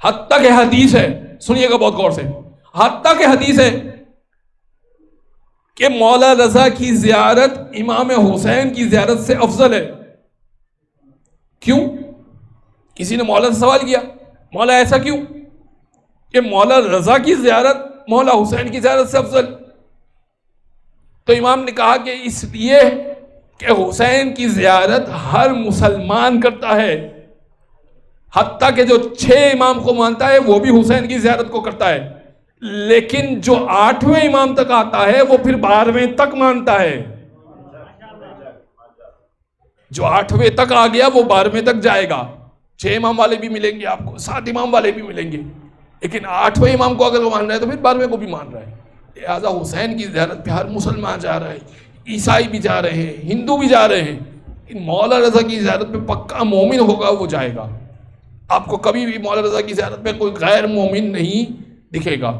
حتیٰ کہ حدیث ہے، سنیے گا بہت غور سے، حتیٰ کہ حدیث ہے کہ مولا رضا کی زیارت امام حسین کی زیارت سے افضل ہے۔ کیوں؟ کسی نے مولا سے سوال کیا، مولا ایسا کیوں کہ مولا رضا کی زیارت مولا حسین کی زیارت سے افضل؟ تو امام نے کہا کہ اس لیے کہ حسین کی زیارت ہر مسلمان کرتا ہے، حتیٰ کہ جو 6 امام کو مانتا ہے وہ بھی حسین کی زیارت کو کرتا ہے، لیکن جو 8ویں امام تک آتا ہے وہ پھر 12ویں تک مانتا ہے۔ جو 8ویں تک آ گیا وہ 12ویں تک جائے گا۔ 6 امام والے بھی ملیں گے آپ کو، 7 امام والے بھی ملیں گے، لیکن 8ویں امام کو اگر وہ مان رہا ہے تو پھر 12ویں کو بھی مان رہا ہے۔ لہٰذا حسین کی زیارت پہ ہر مسلمان جا رہا ہے، عیسائی بھی جا رہے ہیں، ہندو بھی جا رہے ہیں، لیکن مولا رضا کی زیارت پہ پکا مومن ہوگا وہ جائے گا۔ آپ کو کبھی بھی مولا رضا کی زیارت پہ کوئی غیر مومن نہیں دکھے گا۔